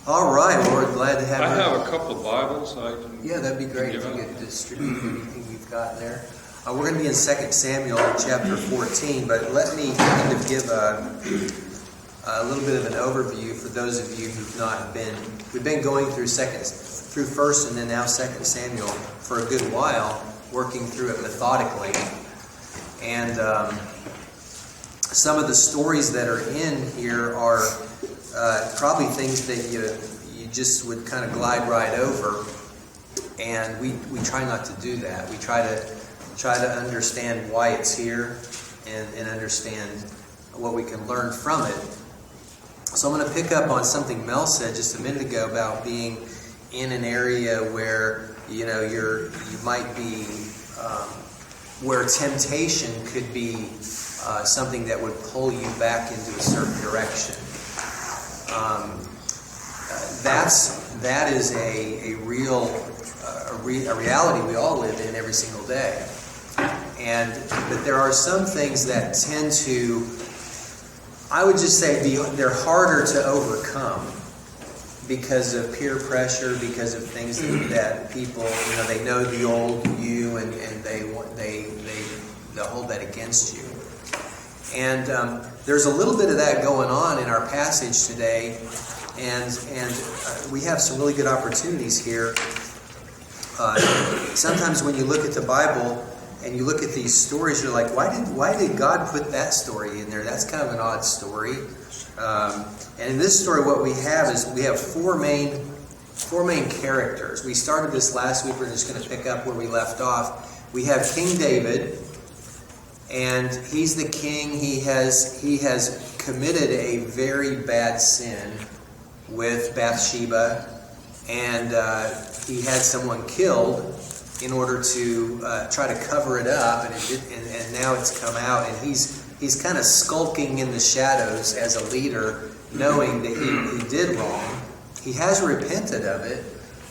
All right, well, we're glad to have I you. have a couple of Bibles I can. Yeah, that'd be great if you could distribute anything you've got there. We're going to be in 2 Samuel chapter 14, but let me kind of give a little bit of an overview for those of you who've not been. We've been going through 1st and then now 2 Samuel for a good while, working through it methodically. And some of the stories that are in here are probably things that you just would kind of glide right over, and we try not to do that. We try to understand why it's here and understand what we can learn from it. So I'm going to pick up on something Mel said just a minute ago about being in an area where you might be where temptation could be something that would pull you back into a certain direction. That is a reality we all live in every single day. But there are some things that tend to, I would just say, they're harder to overcome because of peer pressure, because of things that people, they know the old you, and they'll hold that against you. And there's a little bit of that going on in our passage today, and we have some really good opportunities here. Sometimes when you look at the Bible and you look at these stories, you're like, why did God put that story in there? That's kind of an odd story. And in this story, what we have is we have four main characters. We started this last week. We're just going to pick up where we left off. We have King David, and he's the king. He has committed a very bad sin with Bathsheba, and he had someone killed in order to try to cover it up, and now it's come out, and he's kind of skulking in the shadows as a leader, knowing that he did wrong. He has repented of it,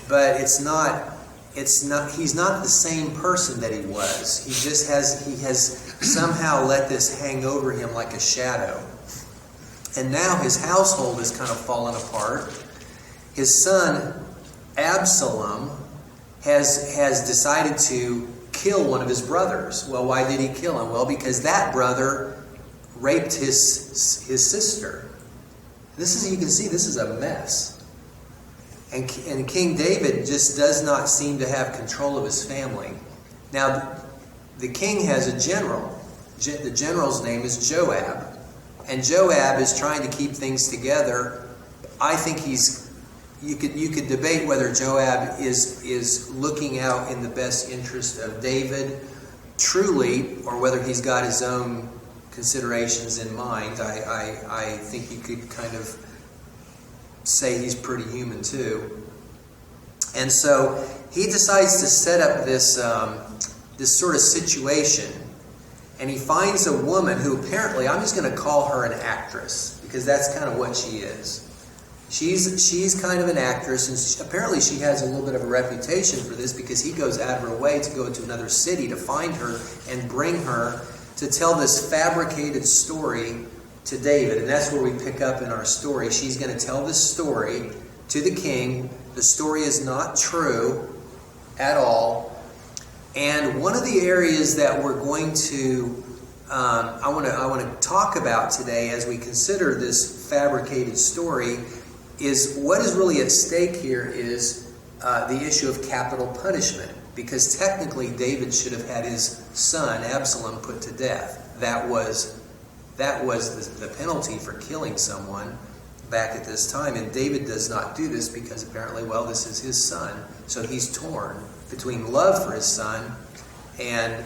but he's not the same person that he was. He has somehow let this hang over him like a shadow. And now his household is kind of fallen apart. His son Absalom has decided to kill one of his brothers. Well, why did he kill him? Well, because that brother raped his sister. You can see this is a mess. And King David just does not seem to have control of his family. Now, the king has a general. The general's name is Joab. And Joab is trying to keep things together. I think you could debate whether Joab is looking out in the best interest of David truly, or whether he's got his own considerations in mind. I think you could kind of say he's pretty human too. And so he decides to set up this sort of situation, and he finds a woman who apparently, I'm just going to call her an actress, because that's kind of what she is. She's kind of an actress, and apparently she has a little bit of a reputation for this, because he goes out of her way to go to another city to find her and bring her to tell this fabricated story to David. And that's where we pick up in our story. She's going to tell this story to the king. The story is not true at all. And one of the areas that we're going to I want to talk about today as we consider this fabricated story is what is really at stake here is the issue of capital punishment. Because technically David should have had his son Absalom put to death. That was the penalty for killing someone back at this time. And David does not do this because apparently, this is his son. So he's torn between love for his son and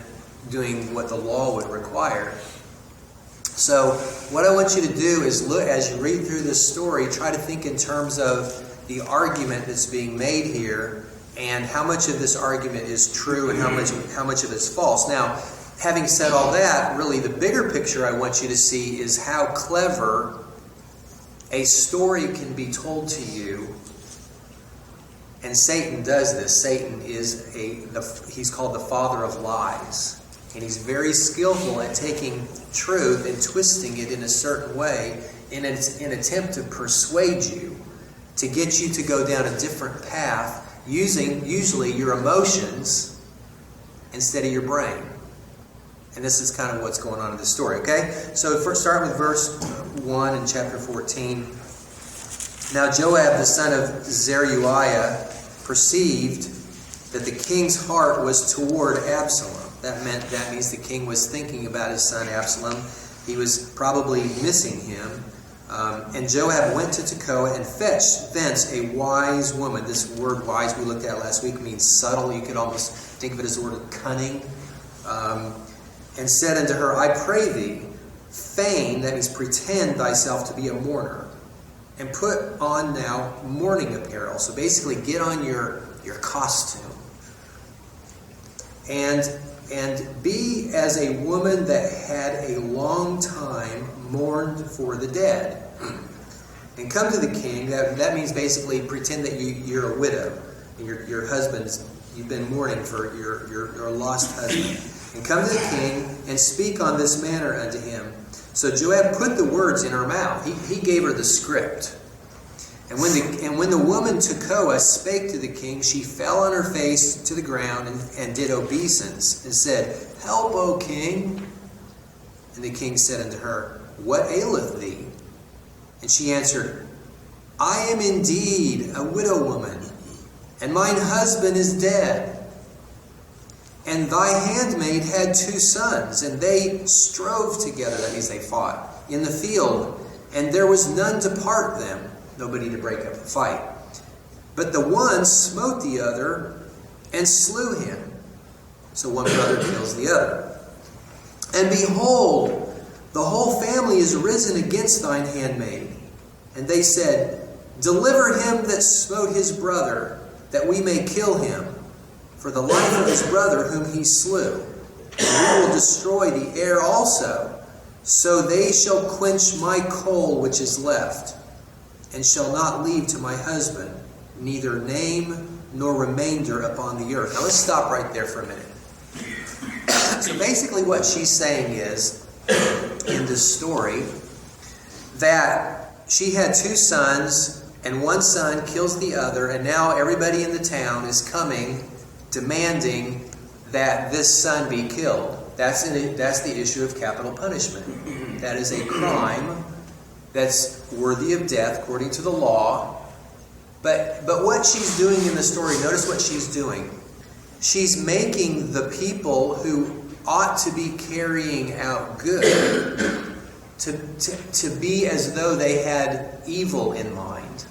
doing what the law would require. So what I want you to do is look, as you read through this story, try to think in terms of the argument that's being made here and how much of this argument is true and how much of it's false. Now, having said all that, really the bigger picture I want you to see is how clever a story can be told to you. And Satan does this. Satan is he's called the father of lies. And he's very skillful at taking truth and twisting it in a certain way in an attempt to persuade you to get you to go down a different path using usually your emotions instead of your brain. And this is kind of what's going on in the story, okay? So first start with verse 1 in chapter 14. Now Joab, the son of Zeruiah, perceived that the king's heart was toward Absalom. That means the king was thinking about his son Absalom. He was probably missing him. And Joab went to Tekoa and fetched thence a wise woman. This word wise we looked at last week means subtle. You could almost think of it as the word cunning. And said unto her, I pray thee, feign, that means pretend thyself to be a mourner, and put on now mourning apparel. So basically get on your costume. And be as a woman that had a long time mourned for the dead. And come to the king. That means basically pretend that you're a widow. And your husband's, you've been mourning for your lost husband. And come to the king and speak on this manner unto him. So Joab put the words in her mouth. He gave her the script. And when the woman Tekoa spake to the king, she fell on her face to the ground and did obeisance and said, Help, O king. And the king said unto her, What aileth thee? And she answered, I am indeed a widow woman, and mine husband is dead. And thy handmaid had 2 sons, and they strove together, that means they fought, in the field, and there was none to part them, nobody to break up the fight. But the one smote the other and slew him. So one brother kills the other. And behold, the whole family is risen against thine handmaid. And they said, Deliver him that smote his brother, that we may kill him, for the life of his brother whom he slew. And we will destroy the heir also, so they shall quench my coal which is left, and shall not leave to my husband neither name nor remainder upon the earth. Now let's stop right there for a minute. So basically what she's saying is, in this story, that she had 2 sons, and one son kills the other, and now everybody in the town is coming demanding that this son be killed. That's the issue of capital punishment. That is a crime that's worthy of death according to the law. But what she's doing in the story, notice what she's doing. She's making the people who ought to be carrying out good to be as though they had evil in mind.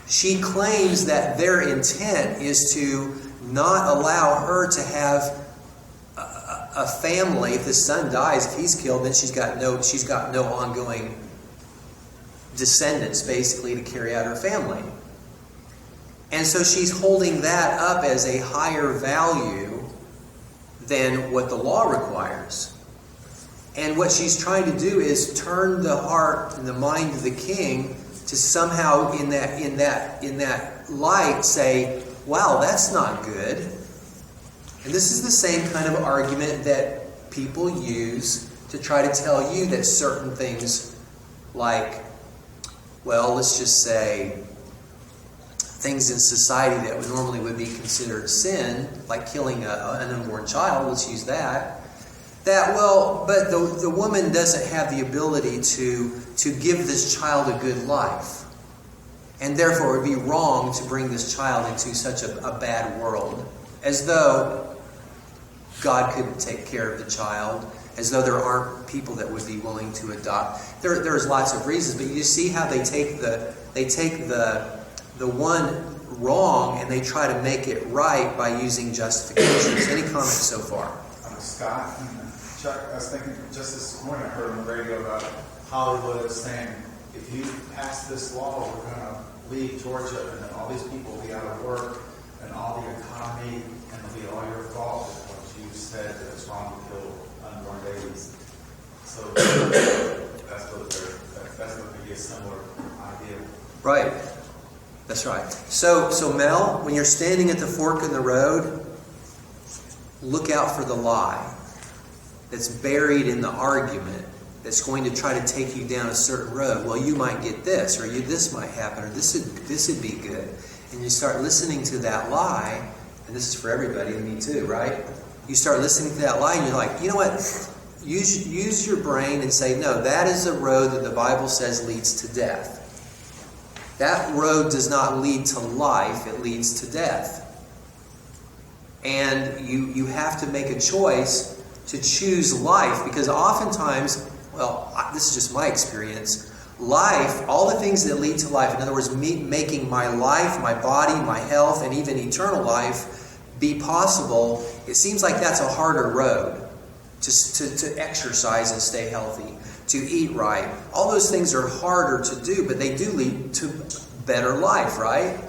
She claims that their intent is to not allow her to have a family. If the son dies, if he's killed, then she's got no ongoing descendants, basically, to carry out her family. And so she's holding that up as a higher value than what the law requires. And what she's trying to do is turn the heart and the mind of the king to somehow in that light say, wow, that's not good. And this is the same kind of argument that people use to try to tell you that certain things, like, well, let's just say things in society that would normally would be considered sin, like killing an unborn child, let's use that. But the woman doesn't have the ability to give this child a good life. And therefore it would be wrong to bring this child into such a bad world. As though God couldn't take care of the child. As though there aren't people that would be willing to adopt. There's lots of reasons, but you see how they take the one wrong and they try to make it right by using justifications. Any comments so far? Scott, Chuck, I was thinking just this morning I heard on the radio about Hollywood saying, if you pass this law, we're going to leave Georgia and then all these people will be out of work and all the economy, and it'll be all your fault because you said that it's wrong to kill unborn babies. So that's what would be a similar idea. Right. That's right. So Mel, when you're standing at the fork in the road, look out for the lie that's buried in the argument that's going to try to take you down a certain road. Well, you might get this, or this might happen, or this would be good. And you start listening to that lie, and this is for everybody, and me too, right? You start listening to that lie, and you're like, you know what? Use your brain and say, no, that is a road that the Bible says leads to death. That road does not lead to life, it leads to death. And you have to make a choice to choose life, because oftentimes, well, this is just my experience, life, all the things that lead to life, in other words, making my life, my body, my health, and even eternal life be possible, it seems like that's a harder road. To exercise and stay healthy, to eat right. All those things are harder to do, but they do lead to better life, right?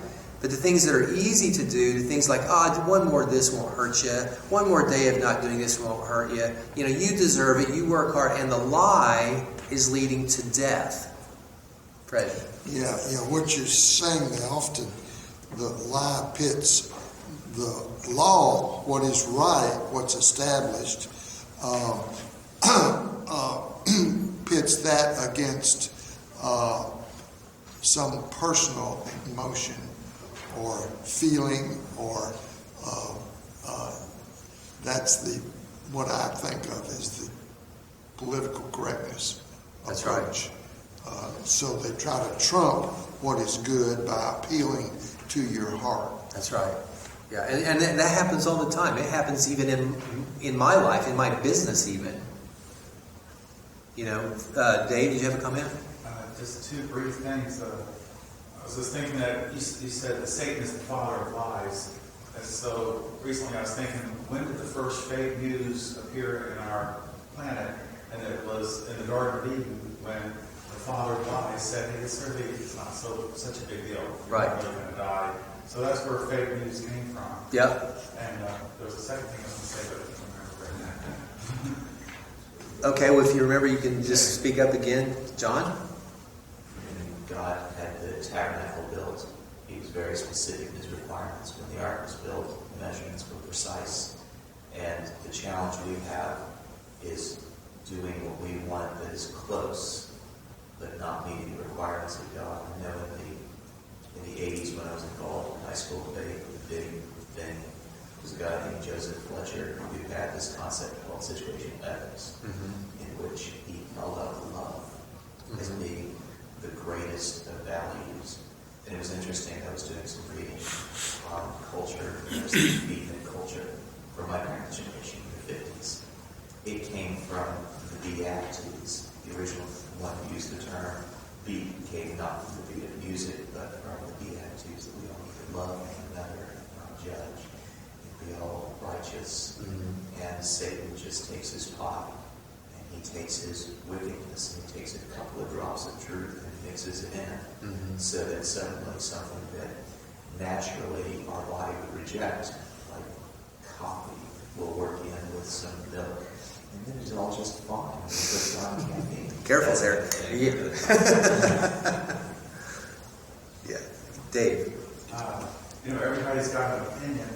But the things that are easy to do, things like, one more of this won't hurt you. One more day of not doing this won't hurt you. You know, you deserve it. You work hard. And the lie is leading to death. Fred. Yeah, what you're saying there, often the lie pits the law, what is right, what's established, pits that against some personal emotion or feeling, or that's what I think of as the political correctness That's approach. right. So they try to trump what is good by appealing to your heart. That's right. Yeah, and that happens all the time. It happens even in my life, in my business even. You know, Dave, did you have a comment? Just two brief things. I was just thinking that you said that Satan is the father of lies. And so recently I was thinking, when did the first fake news appear in our planet? And it was in the Garden of Eden, when the father of lies said, hey, it's not such a big deal. You're Right. not really going to die. So that's where fake news came from. Yep. And there was a second thing I was going to say, but I don't remember right now. Okay, well, if you remember, you can just speak up again. John? When God had the tabernacle built, he was very specific in his requirements. When the ark was built, the measurements were precise. And the challenge we have is doing what we want that is close, but not meeting the requirements of God. I know in the 80s when I was involved in high school debate, the big thing was a guy named Joseph Fletcher who had this concept called situational ethics, in which he held up love as being the greatest of values. And it was interesting, I was doing some reading on culture, faith and culture, for my parents' generation in the 50s. It came from the Beatitudes, the original one who used the term. Beat came not from the beat of music, but from the Beatitudes, that we all need to love one another and not judge, and be all righteous. And Satan just takes his pot, and he takes his wickedness, and he takes a couple of drops of truth and mixes it in, so that suddenly something that naturally our body would reject, like coffee, will work in with some milk. And then it's all just fine. Because God can't be. Careful there. Yeah. Dave. Everybody's got an opinion,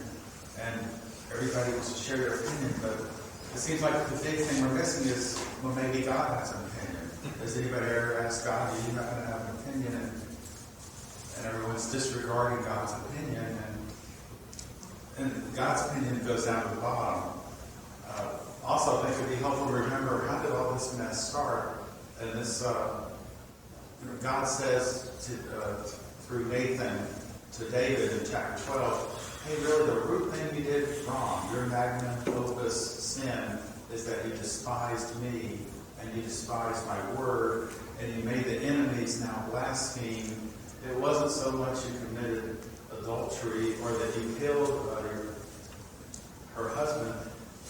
and everybody wants to share their opinion, but it seems like the big thing we're missing is, well, maybe God has an opinion. Has anybody ever asked God, are you not going to have an opinion? And everyone's disregarding God's opinion, and God's opinion goes down to the bottom. Also, I think it would be helpful to remember, how did all this mess start? And this, God says through Nathan to David in chapter 12, hey, really, the root thing you did wrong, your magnum opus sin, is that you despised me, and you despised my word, and you made the enemies now blaspheme. It wasn't so much you committed adultery or that you killed her husband.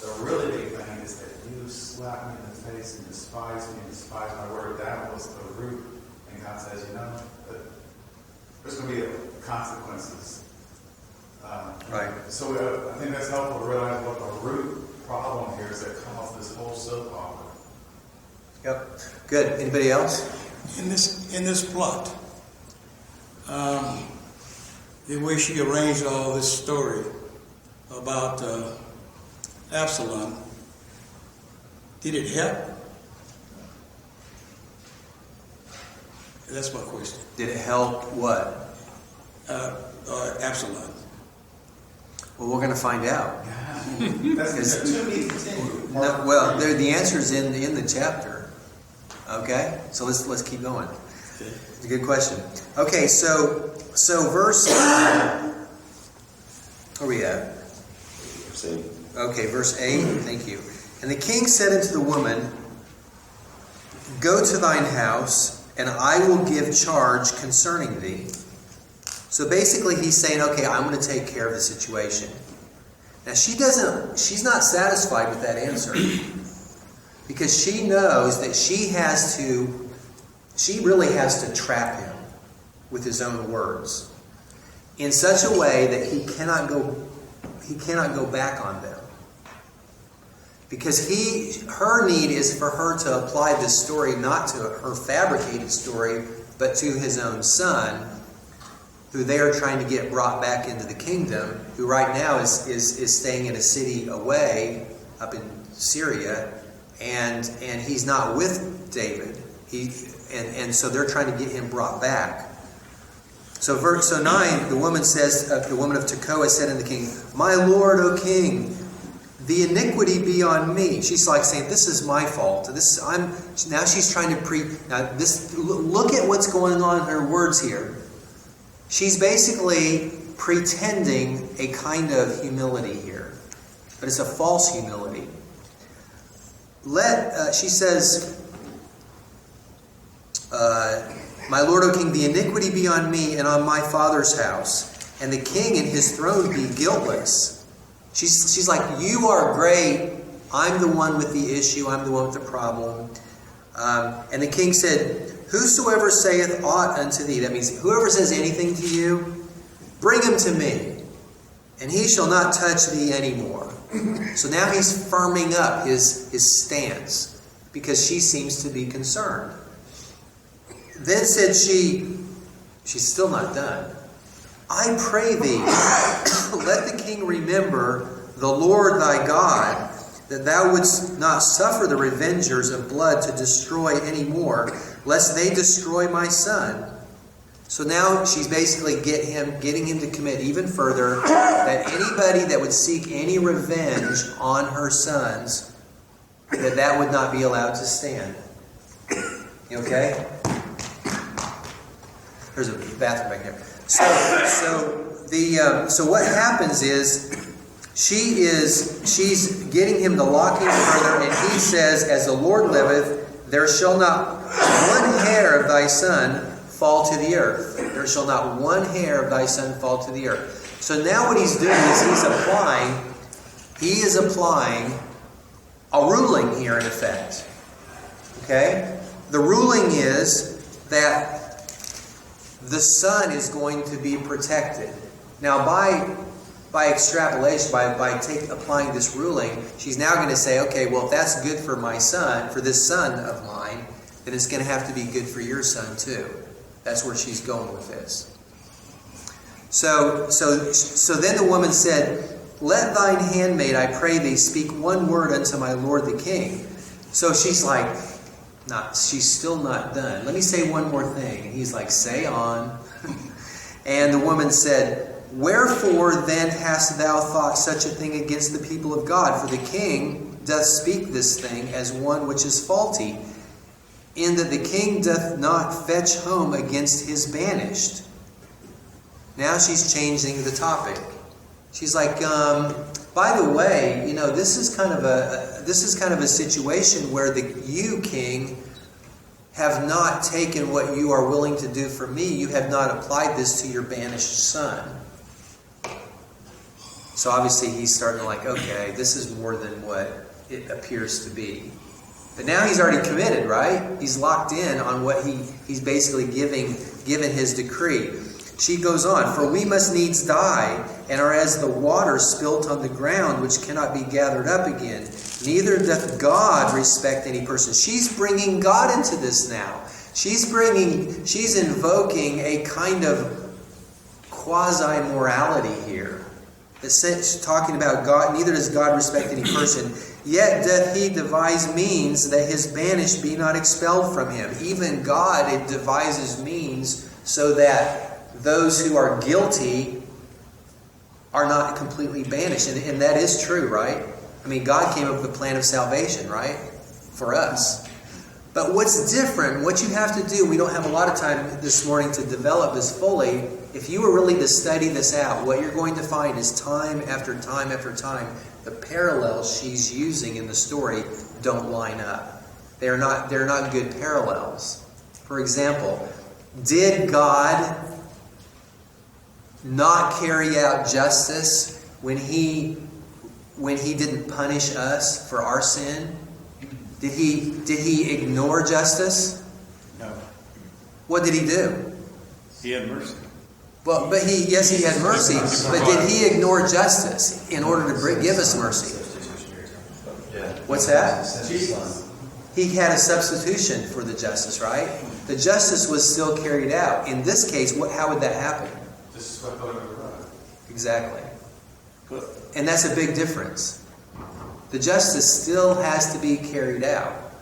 The really big thing is that you slapped me in the face and despised me and despised my word. That was the root. And God says, there's going to be consequences. Right. So I think that's helpful to realize what the root problem here is that caused this whole soap opera. Yep. Good. Anybody else? In this plot, the way she arranged all this story about Absalom, did it help? That's my question. Did it help what? Absalom. Well, we're going to find out. That's to be continued. No, well, the answer is in the chapter. Okay, so let's keep going. It's a good question. Okay, so verse. Where are we at? Okay, verse 8. Thank you. And the king said unto the woman, Go to thine house, and I will give charge concerning thee. So basically he's saying, okay, I'm going to take care of the situation. Now she's not satisfied with that answer. Because she knows that she really has to trap him with his own words in such a way that he cannot go back on them. Because her need is for her to apply this story not to her fabricated story, but to his own son, who they are trying to get brought back into the kingdom, who right now is staying in a city away up in Syria, and he's not with David. And so they're trying to get him brought back. So verse 9, the woman of Tekoa said unto the king, My lord, O king, the iniquity be on me. She's like saying, this is my fault. Now she's trying to look at what's going on in her words here. She's basically pretending a kind of humility here. But it's a false humility. She says, My lord, O king, the iniquity be on me and on my father's house, and the king and his throne be guiltless. She's like, you are great. I'm the one with the issue. I'm the one with the problem. And the king said, Whosoever saith aught unto thee, that means whoever says anything to you, bring him to me, and he shall not touch thee anymore. So now he's firming up his stance, because she seems to be concerned. Then said she's still not done. I pray thee, let the king remember the Lord thy God, that thou wouldst not suffer the revengers of blood to destroy any more, lest they destroy my son. So now she's basically getting him to commit even further that anybody that would seek any revenge on her sons, that would not be allowed to stand. You okay? There's a bathroom back there. So what happens is she's getting him to lock in further, and he says, As the Lord liveth, there shall not one hair of thy son fall to the earth. There shall not one hair of thy son fall to the earth. So now what he's doing is he is applying a ruling here in effect. Okay? The ruling is that the son is going to be protected. Now, by extrapolation, by applying this ruling, she's now going to say, okay, well, if that's good for my son, for this son of mine, then it's going to have to be good for your son too. That's where she's going with this. So then the woman said, Let thine handmaid, I pray thee, speak one word unto my lord the king. So she's like, she's still not done. Let me say one more thing. And he's like, say on. And the woman said, Wherefore then hast thou thought such a thing against the people of God? For the king doth speak this thing as one which is faulty, in that the king doth not fetch home against his banished. Now she's changing the topic. She's like, by the way, this is kind of a situation where you, king, have not taken what you are willing to do for me. You have not applied this to your banished son. So obviously he's starting to like, okay, this is more than what it appears to be. But now he's already committed, right? He's locked in on what he's basically given his decree. She goes on, For we must needs die, and are as the water spilt on the ground, which cannot be gathered up again. Neither doth God respect any person. She's bringing God into this now. She's invoking a kind of quasi-morality here. It's talking about God. Neither does God respect any person. Yet doth he devise means that his banished be not expelled from him. Even God, it devises means so that those who are guilty are not completely banished. And that is true, right? I mean, God came up with a plan of salvation, right? For us. But what's different, what you have to do, we don't have a lot of time this morning to develop this fully. If you were really to study this out, what you're going to find is time after time after time, the parallels she's using in the story don't line up. They're not good parallels. For example, did God not carry out justice when he didn't punish us for our sin? Did he ignore justice? No. What did he do? He had mercy. Well, but he had mercy, but did he ignore justice in order to give us mercy? What's that? He had a substitution for the justice, right? The justice was still carried out. In this case, how would that happen? Just swept under the rug. Exactly. And that's a big difference. The justice still has to be carried out.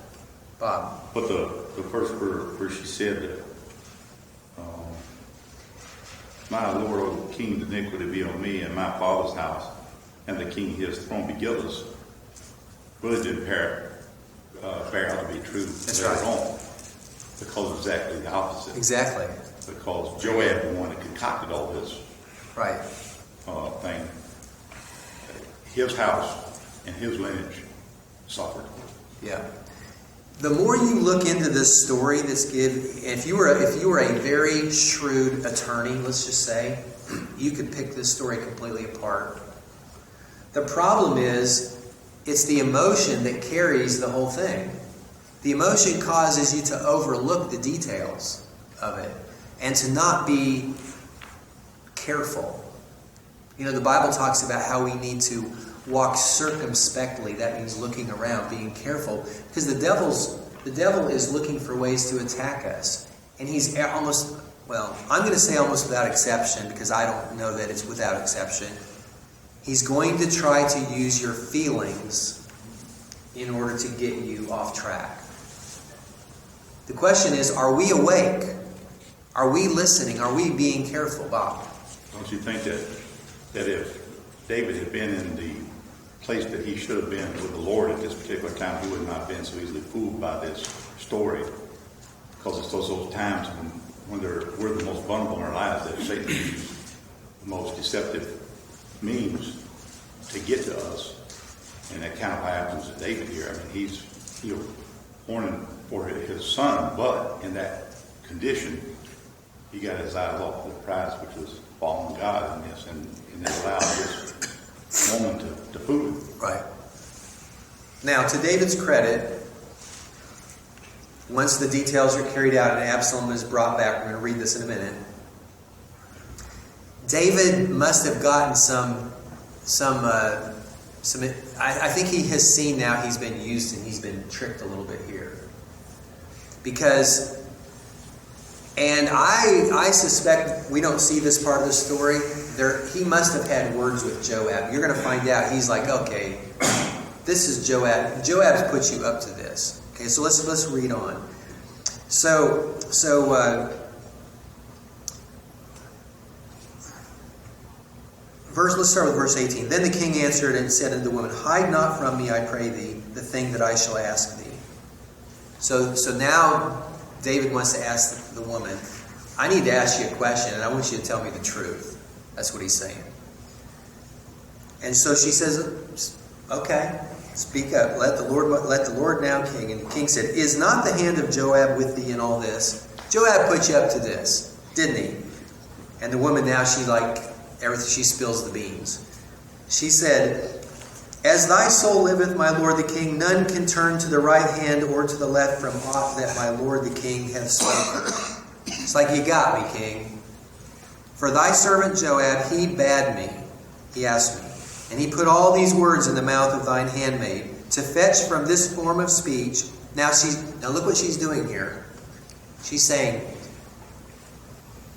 Bob. But the first where she said that, my Lord, O King, the iniquity be on me and my father's house, and the king his throne be guiltless, really didn't bear out to be true. That's They're right. wrong. Because exactly the opposite. Exactly. Because Joab, the one that concocted all this Right. thing, his house and his lineage suffered. Yeah. The more you look into this story, if you were a very shrewd attorney, let's just say, you could pick this story completely apart. The problem is, it's the emotion that carries the whole thing. The emotion causes you to overlook the details of it and to not be careful. You know, the Bible talks about how we need to walk circumspectly. That means looking around, being careful, because the devil is looking for ways to attack us, and he's almost, well, I'm going to say almost without exception, because I don't know that it's without exception. He's going to try to use your feelings in order to get you off track. The question is, are we awake? Are we listening? Are we being careful, Bob? Don't you think that if David had been in the place that he should have been with the Lord at this particular time, he would not have been so easily fooled by this story? Because it's those times when we're the most vulnerable in our lives that Satan uses the most deceptive means to get to us. And that kind of happens to David here. I mean, he's warning for his son, but in that condition, he got his eyes off the prize, which was following God in this, and it allowed this woman to fool him. Right. Now, to David's credit, once the details are carried out and Absalom is brought back, we're going to read this in a minute, David must have gotten some I think he has seen now he's been used and he's been tricked a little bit here. Because, and I suspect we don't see this part of the story. He must have had words with Joab. You're going to find out. He's like, okay, this is Joab. Joab's put you up to this. Okay, so let's read on. So let's start with verse 18. Then the king answered and said unto the woman, hide not from me, I pray thee, the thing that I shall ask thee. So now David wants to ask the woman, I need to ask you a question, and I want you to tell me the truth. That's what he's saying. And so she says, okay, speak up. Let the Lord now, king. And the king said, is not the hand of Joab with thee in all this? Joab put you up to this, didn't he? And the woman now, she spills the beans. She said, as thy soul liveth, my lord the king, none can turn to the right hand or to the left from aught that my lord the king hath spoken. It's like, you got me, king. For thy servant Joab, he bade me, he asked me, and he put all these words in the mouth of thine handmaid, to fetch from this form of speech. Now look what she's doing here. She's saying,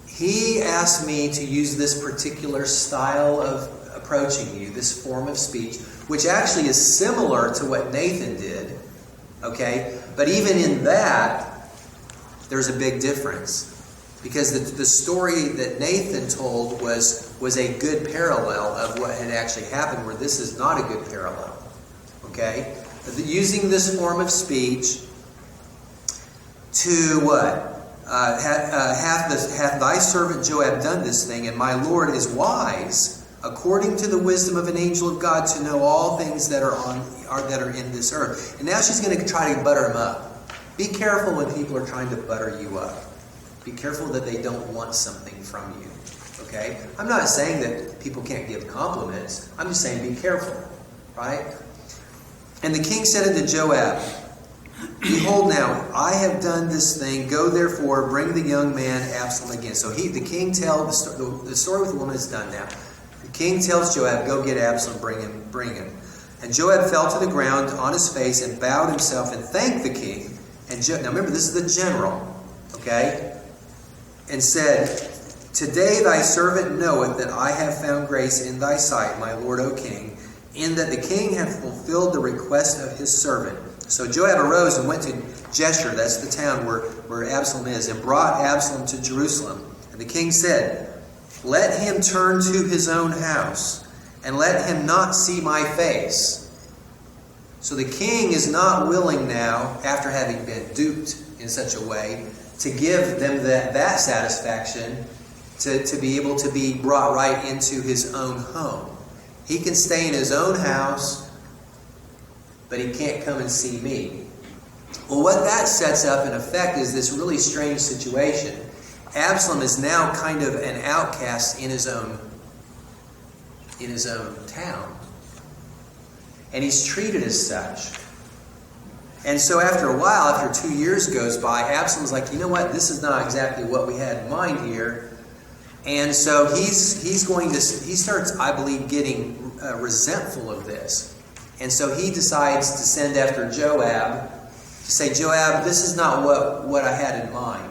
he asked me to use this particular style of approaching you, this form of speech, which actually is similar to what Nathan did, okay? But even in that, there's a big difference. Because the story that Nathan told was a good parallel of what had actually happened, where this is not a good parallel, okay? Using this form of speech to what? Hath thy servant Joab done this thing, and my Lord is wise, according to the wisdom of an angel of God, to know all things that are in this earth. And now she's going to try to butter him up. Be careful when people are trying to butter you up. Be careful that they don't want something from you. Okay? I'm not saying that people can't give compliments. I'm just saying be careful. Right? And the king said unto Joab, Behold now, I have done this thing. Go therefore, bring the young man Absalom again. So the king tells, the story with the woman is done now. The king tells Joab, go get Absalom, bring him. And Joab fell to the ground on his face and bowed himself and thanked the king. And now remember, this is the general. Okay? And said, Today thy servant knoweth that I have found grace in thy sight, my lord, O king, in that the king hath fulfilled the request of his servant. So Joab arose and went to Jeshurun, that's the town where Absalom is, and brought Absalom to Jerusalem. And the king said, Let him turn to his own house, and let him not see my face. So the king is not willing now, after having been duped in such a way, to give them that satisfaction to be able to be brought right into his own home. He can stay in his own house, but he can't come and see me. Well, what that sets up in effect is this really strange situation. Absalom is now kind of an outcast in his own town. And he's treated as such. And so after a while, after 2 years goes by, Absalom's like, you know what, this is not exactly what we had in mind here. And so he starts, I believe, getting resentful of this. And so he decides to send after Joab to say, Joab, this is not what I had in mind.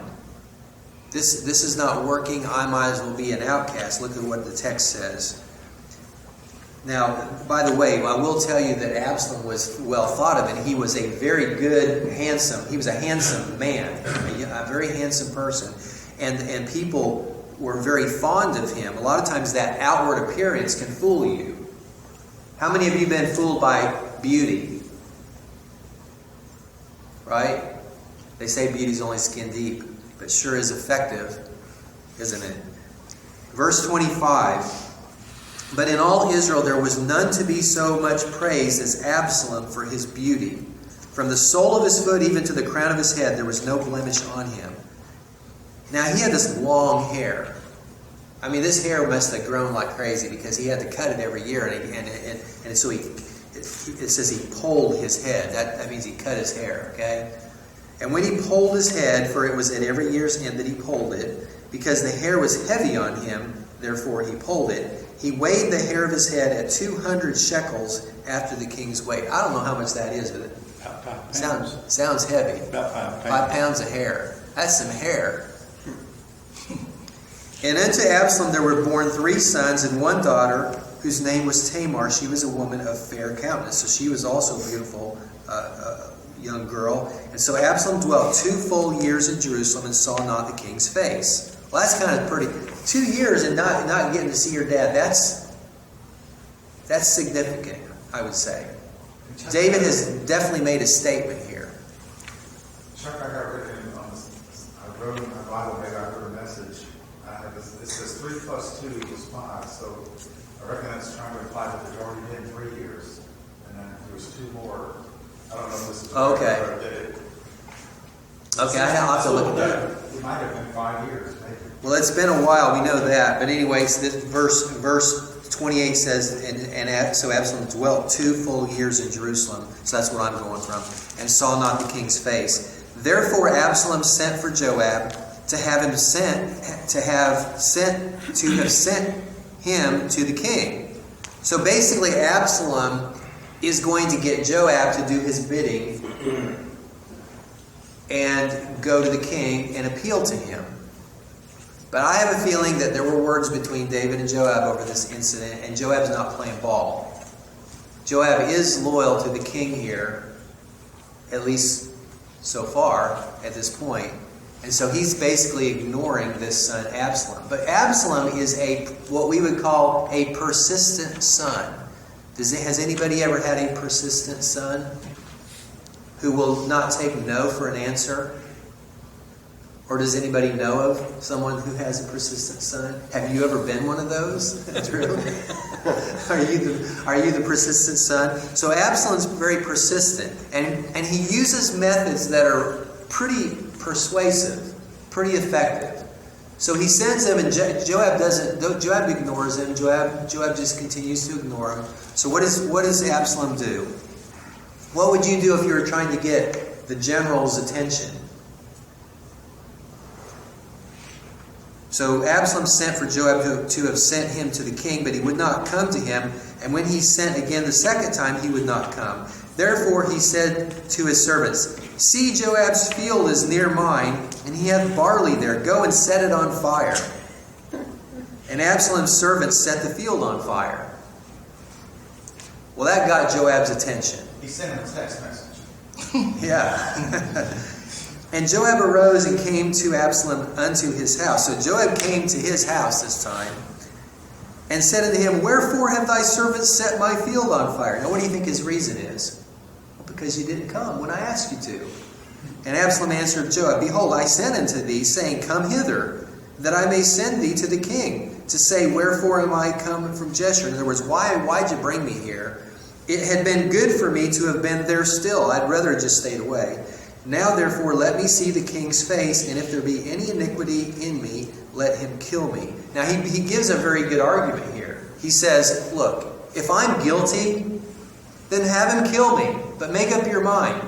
This is not working. I might as well be an outcast. Look at what the text says. Now, by the way, I will tell you that Absalom was well thought of, and he was a very good, he was a handsome man, a very handsome person. And people were very fond of him. A lot of times that outward appearance can fool you. How many of you have been fooled by beauty? Right? They say beauty's only skin deep, but sure is effective, isn't it? Verse 25. But in all Israel there was none to be so much praised as Absalom for his beauty. From the sole of his foot even to the crown of his head there was no blemish on him. Now he had this long hair. I mean, this hair must have grown like crazy because he had to cut it every year, and so it says he pulled his head. That means he cut his hair. Okay, and when he pulled his head, for it was at every year's end that he pulled it, because the hair was heavy on him, therefore he pulled it. He weighed the hair of his head at 200 shekels after the king's weight. I don't know how much that is, but it About 5 pounds. sounds heavy. About 5 pounds. 5 pounds of hair. That's some hair. And unto Absalom there were born 3 sons and 1 daughter, whose name was Tamar. She was a woman of fair countenance. So she was also a beautiful young girl. And so Absalom dwelt 2 full years in Jerusalem and saw not the king's face. Well, that's kind of pretty. 2 years and not getting to see your dad, that's significant, I would say. David has definitely made a statement here. Chuck, I got written on this. I wrote in my Bible, maybe I heard a message. It says 3 plus 2 equals 5. So I reckon that's trying to imply that there's already been 3 years. And then there was 2 more. I don't know if this is Okay. right, but it Okay, I'll have to look at that. It might have been 5 years, maybe. Well, it's been a while, we know that. But anyways, this verse 28 says, and so Absalom dwelt 2 full years in Jerusalem. So that's what I'm going from. And saw not the king's face. Therefore Absalom sent for Joab to have sent him to the king. So basically Absalom is going to get Joab to do his bidding and go to the king and appeal to him. But I have a feeling that there were words between David and Joab over this incident, and Joab's not playing ball. Joab is loyal to the king here, at least so far at this point. And so he's basically ignoring this son Absalom. But Absalom is what we would call a persistent son. Has anybody ever had a persistent son who will not take no for an answer? Or does anybody know of someone who has a persistent son? Have you ever been one of those, Drew? Are you the persistent son? So Absalom's very persistent, and he uses methods that are pretty persuasive, pretty effective. So he sends him, and Joab doesn't. Joab ignores him. Joab just continues to ignore him. So what does Absalom do? What would you do if you were trying to get the general's attention? So Absalom sent for Joab to have sent him to the king, but he would not come to him. And when he sent again the second time, he would not come. Therefore he said to his servants, "See, Joab's field is near mine, and he hath barley there. Go and set it on fire." And Absalom's servants set the field on fire. Well, that got Joab's attention. He sent him a text message. Yeah. And Joab arose and came to Absalom unto his house. So Joab came to his house this time and said unto him, "Wherefore have thy servants set my field on fire?" Now what do you think his reason is? Well, because you didn't come when I asked you to. And Absalom answered Joab, "Behold, I sent unto thee, saying, Come hither, that I may send thee to the king, to say, Wherefore am I come from Jeshurun?" In other words, why'd you bring me here? It had been good for me to have been there still. I'd rather have just stayed away. Now, therefore, let me see the king's face, and if there be any iniquity in me, let him kill me. Now, he gives a very good argument here. He says, look, if I'm guilty, then have him kill me. But make up your mind.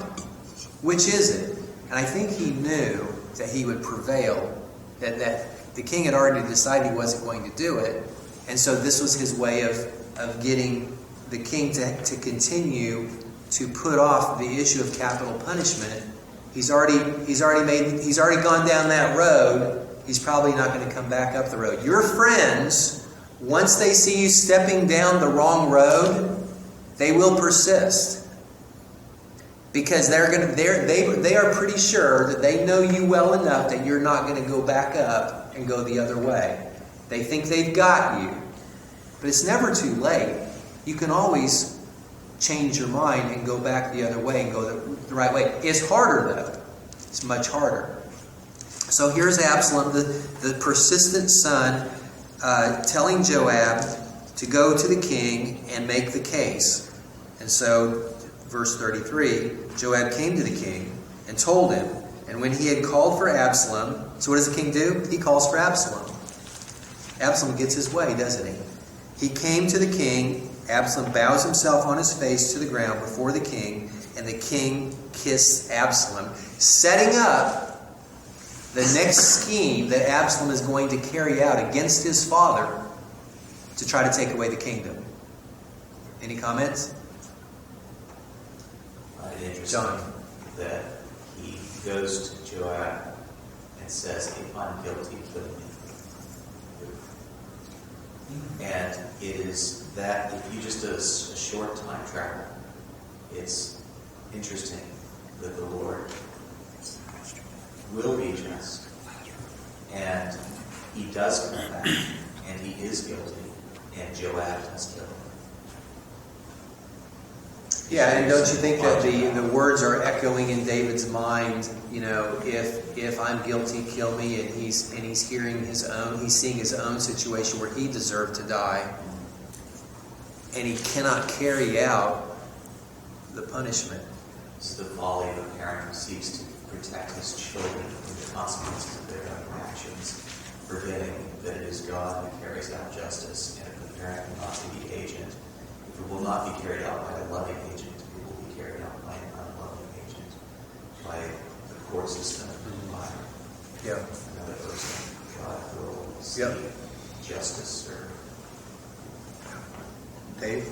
Which is it? And I think he knew that he would prevail, that the king had already decided he wasn't going to do it. And so this was his way of getting the king to continue to put off the issue of capital punishment. He's already gone down that road. He's probably not going to come back up the road. Your friends, once they see you stepping down the wrong road, they will persist. Because they are pretty sure that they know you well enough that you're not going to go back up and go the other way. They think they've got you. But it's never too late. You can always change your mind and go back the other way and go the right way. It's harder though. It's much harder. So here's Absalom, the persistent son, telling Joab to go to the king and make the case. And so, verse 33, Joab came to the king and told him. And when he had called for Absalom, so what does the king do? He calls for Absalom. Absalom gets his way, doesn't he? He came to the king. Absalom bows himself on his face to the ground before the king, and the king kissed Absalom, setting up the next scheme that Absalom is going to carry out against his father to try to take away the kingdom. Any comments? Interesting John. That he goes to Joab and says, "If I'm guilty, kill me." And it is that if you just do a short time travel, it's interesting that the Lord will be just, and he does come back, and he is guilty, and Joab does kill him. Yeah, and don't you think that the words are echoing in David's mind? You know, if I'm guilty, kill me, and he's hearing he's seeing his own situation where he deserved to die, and he cannot carry out the punishment. It's the folly of a parent who seeks to protect his children from the consequences of their own actions, forgetting that it is God who carries out justice, and if the parent will not be the agent, if it will not be carried out by a loving agent, it will be carried out by an unloving agent, by the court system, by another person. God will see justice served. Dave?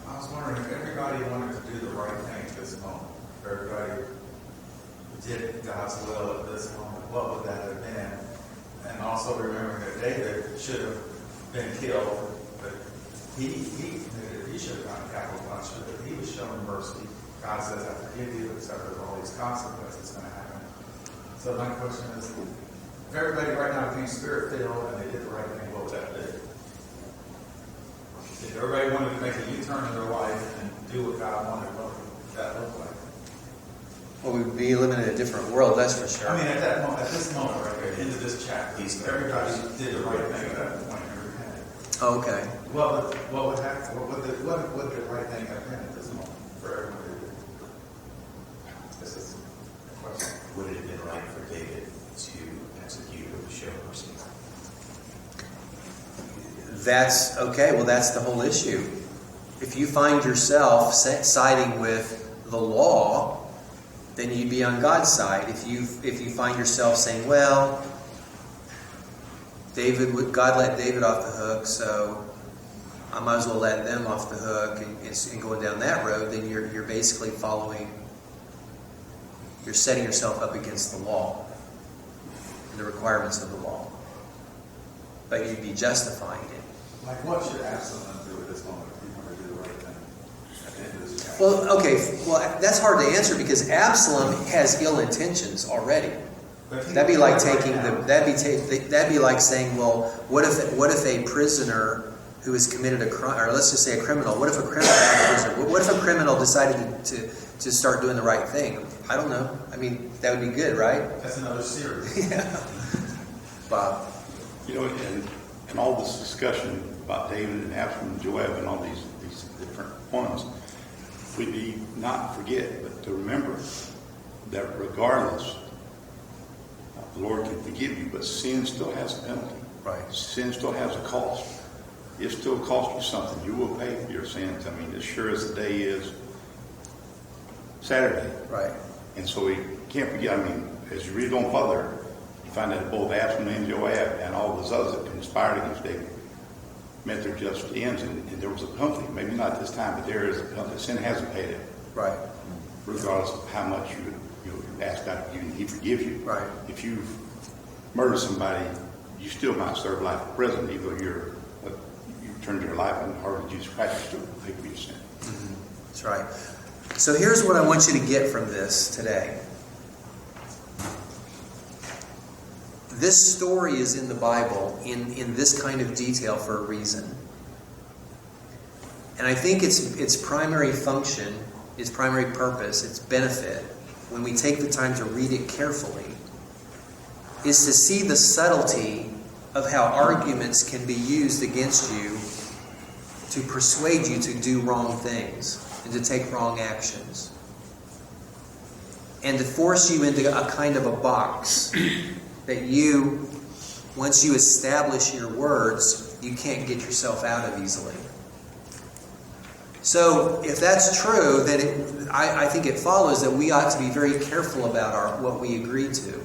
I was wondering if everybody wanted to do the right thing at this moment, if everybody would did God's will at this moment, what would that have been? And also remembering that David should have been killed, but he should have gotten capital punishment, but he was shown mercy. God says, I forgive you, except for all these consequences going to happen. So my question is, if everybody right now became spirit-filled and they did the right thing, what would that be? If everybody wanted to make a U-turn in their life and do what God wanted, what would that look like? Well, we'd be living in a different world, that's for sure. I mean, at that moment, at this moment right here, into this chapter, everybody did the right thing at that point and repented. Okay. What would happen? What would the right thing have been at this moment for everybody to do? This is the question. Would it have been right for David to execute or to show mercy? That's okay. Well, that's the whole issue. If you find yourself siding with the law, then you'd be on God's side. If you find yourself saying, "Well, God let David off the hook, so I might as well let them off the hook," and going down that road, then you're basically you're setting yourself up against the law and the requirements of the law. But you'd be justifying it. Like, what should Absalom do at this moment if he wanted to do the right thing at the end of this chapter? Well, okay. Well, that's hard to answer because Absalom has ill intentions already. That'd be like that'd be like saying, well, what if a prisoner who has committed a crime, or let's just say a criminal, what if a criminal decided to start doing the right thing? I don't know. I mean, that would be good, right? That's another series. Yeah. Bob. You know, and all this discussion about David and Absalom and Joab and all these different ones, we need not forget, but to remember that regardless, the Lord can forgive you, but sin still has a penalty. Right. Sin still has a cost. It still costs you something. You will pay for your sins. I mean, as sure as the day is Saturday. Right. And so we can't forget, I mean, as you read on further, you find that both Absalom and Joab and all those others that conspired against David met their just ends, and there was a penalty. Maybe not this time, but there is a penalty. Sin hasn't paid it. Right. Regardless of how much you ask God to forgive you, He forgives you. Right. If you've murdered somebody, you still might serve life in prison, even though you turned your life in the heart of Jesus Christ, you still pay for your sin. Mm-hmm. That's right. So here's what I want you to get from this today. This story is in the Bible in this kind of detail for a reason. And I think its primary function, its primary purpose, its benefit, when we take the time to read it carefully, is to see the subtlety of how arguments can be used against you to persuade you to do wrong things and to take wrong actions. And to force you into a kind of a box that you, once you establish your words, you can't get yourself out of easily. So if that's true, then I think it follows that we ought to be very careful about what we agree to.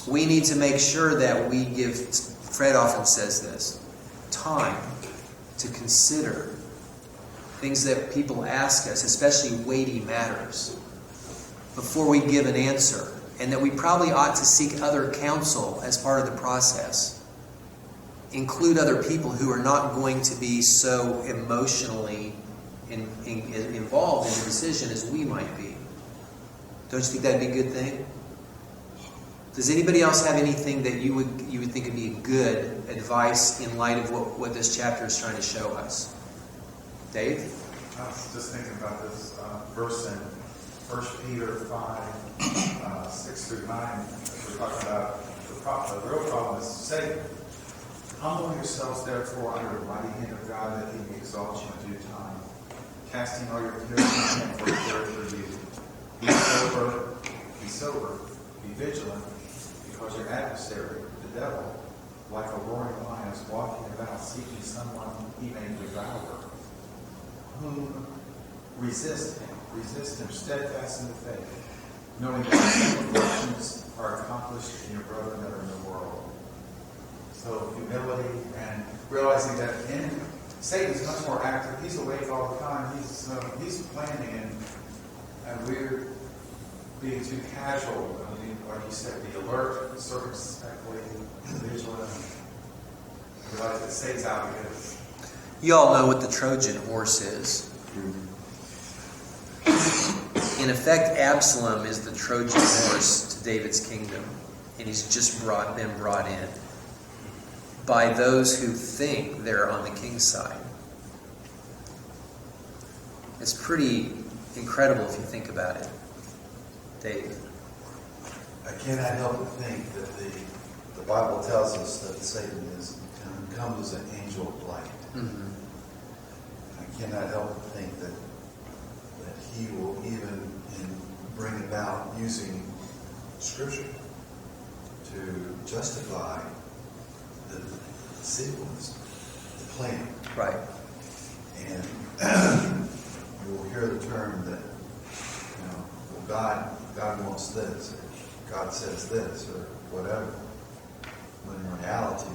We need to make sure that we give, Fred often says this, time to consider things that people ask us, especially weighty matters, before we give an answer. And that we probably ought to seek other counsel as part of the process. Include other people who are not going to be so emotionally involved in the decision as we might be. Don't you think that'd be a good thing? Does anybody else have anything that you would think would be good advice in light of what this chapter is trying to show us? Dave? I was just thinking about this verse in 1 Peter 5, 6 through 9. We're talking about the real problem is Satan. Humble yourselves, therefore, under the mighty hand of God, that He may exalt you in due time, casting all your cares on Him, for He cares for you. Be sober, be vigilant, because your adversary, the devil, like a roaring lion, is walking about, seeking someone he may devour. Whom resist him steadfast in the faith, knowing that some afflictions are accomplished in your brethren that are in the world. So humility and realizing that Satan is much more active. He's awake all the time. He's planning and and we're being too casual. I mean, like you said, be alert, circumspectly, vigilant. Realize that Satan's out to get us. You all know what the Trojan horse is. In effect, Absalom is the Trojan horse to David's kingdom, and he's just been brought in by those who think they're on the king's side. It's pretty incredible if you think about it. Dave? I cannot help but think that the Bible tells us that Satan comes as an angel of light. Mm-hmm. I cannot help but think that he will even bring about using Scripture to justify the sequence, the plan. Right. And you will hear the term that, well, God wants this, or God says this, or whatever. When in reality,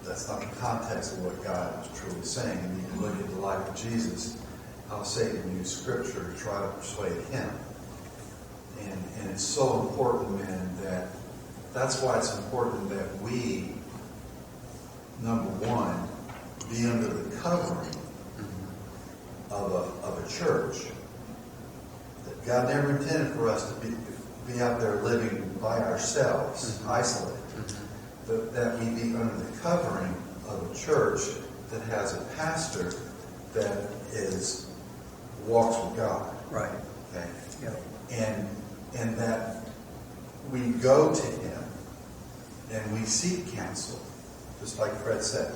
that's not the context of what God was truly saying. And you can look at the life of Jesus, how Satan used Scripture to try to persuade him. And it's so important, man, that's why it's important that we, number one, be under the covering of a church. That God never intended for us to be out there living by ourselves, isolated. But that we be under the covering of a church that has a pastor that walks with God. Right. Okay? Yep. And that we go to him and we seek counsel, just like Fred said.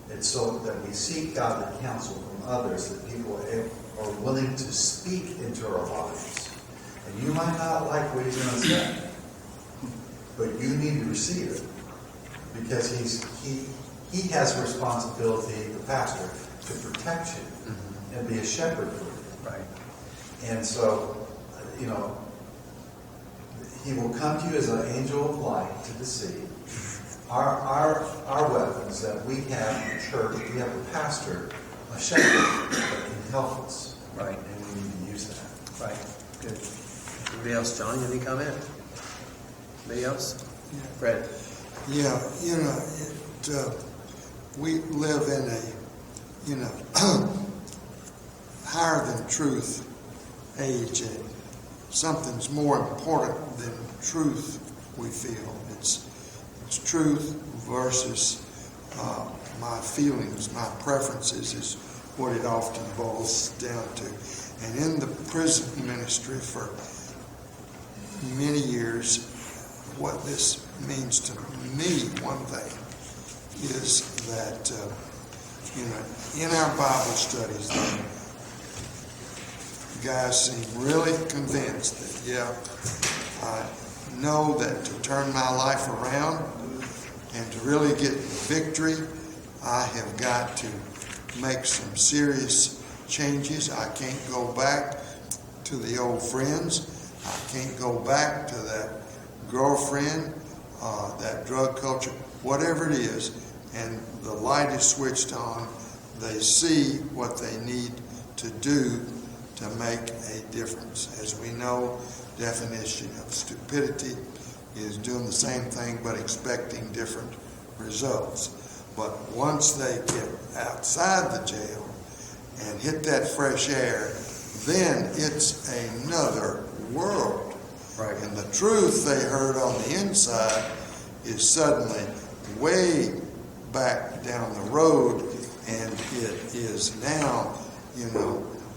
It's so that we seek godly counsel from others, that people are willing to speak into our lives. And you might not like what he's going to say, but you need to receive it. Because he has a responsibility, the pastor, to protect you and be a shepherd for you. Right. And so, he will come to you as an angel of light to deceive. Our weapons that we have in the church, we have a pastor, a shepherd that can help us. Right. And we need to use that. Right. Good. Anybody else? John, any comment? Anybody else? Yeah. Fred? Yeah, we live in a, higher than truth age, and something's more important than truth, we feel. It's truth versus my feelings, my preferences is what it often boils down to. And in the prison ministry for many years, what this means to me, one thing, is that, in our Bible studies, the guys seem really convinced that, I know that to turn my life around and to really get victory, I have got to make some serious changes. I can't go back to the old friends. I can't go back to that girlfriend, that drug culture, whatever it is, and the light is switched on. They see what they need to do to make a difference. As we know, definition of stupidity is doing the same thing but expecting different results. But once they get outside the jail and hit that fresh air, then it's another world. Right. And the truth they heard on the inside is suddenly way back down the road, and it is now,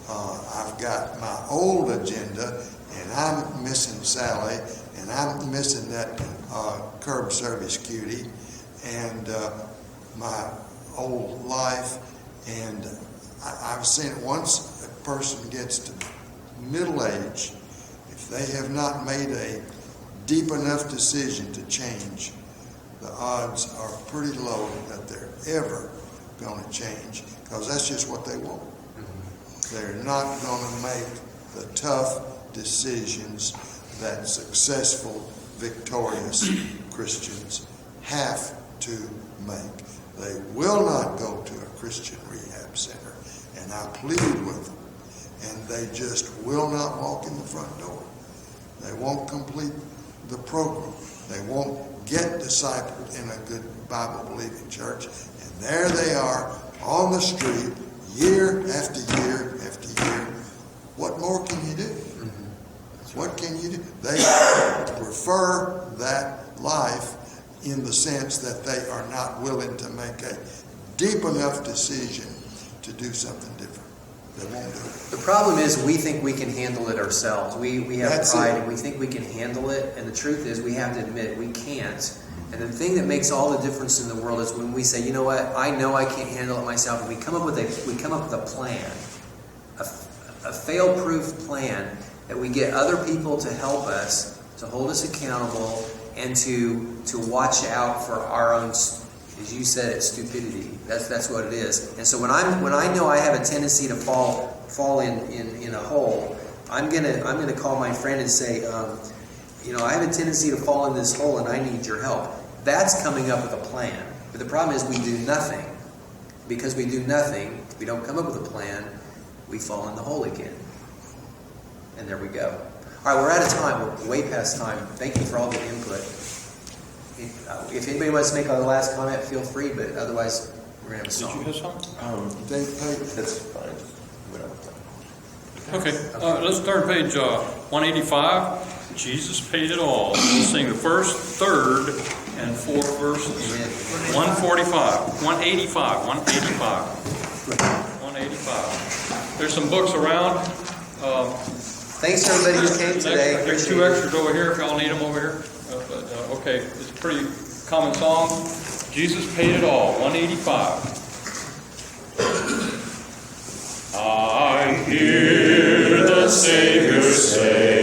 I've got my old agenda, and I'm missing Sally, and I'm missing that curb service cutie, and my old life. And I've seen it once a person gets to middle age, if they have not made a deep enough decision to change, the odds are pretty low that they're ever going to change, because that's just what they want. They're not going to make the tough decisions that successful, victorious Christians have to make. They will not go to a Christian rehab center, and I plead with them. and they just will not walk in the front door. They won't complete the program. They won't get discipled in a good Bible-believing church. And there they are on the street, year after year after year. What more can you do? What can you do? They prefer that life in the sense that they are not willing to make a deep enough decision to do something different. They won't do it. The problem is we think we can handle it ourselves. We have That's pride it. and we think we can handle it. And the truth is we have to admit we can't. And the thing that makes all the difference in the world is when we say, you know what, I know I can't handle it myself. And we come up with a plan, a fail-proof plan that we get other people to help us, to hold us accountable, and to watch out for our own, as you said, it's stupidity. That's what it is. And so when I know I have a tendency to fall in a hole, I'm gonna call my friend and say, I have a tendency to fall in this hole and I need your help. That's coming up with a plan. But the problem is we do nothing. Because we do nothing, we don't come up with a plan, we fall in the hole again. And there we go. All right, we're out of time. We're way past time. Thank you for all the input. If anybody wants to make a last comment, feel free, but otherwise, we're going to have a song. Did you have something? That's fine. Okay, let's turn to page 185. Jesus paid it all. We'll sing the first, third, and fourth verses. 145, 185, 185. There's some books around. Thanks to everybody who came today. There's two extras over here if y'all need them over here. Okay, it's a pretty common song. Jesus paid it all, 185. I hear the Savior say,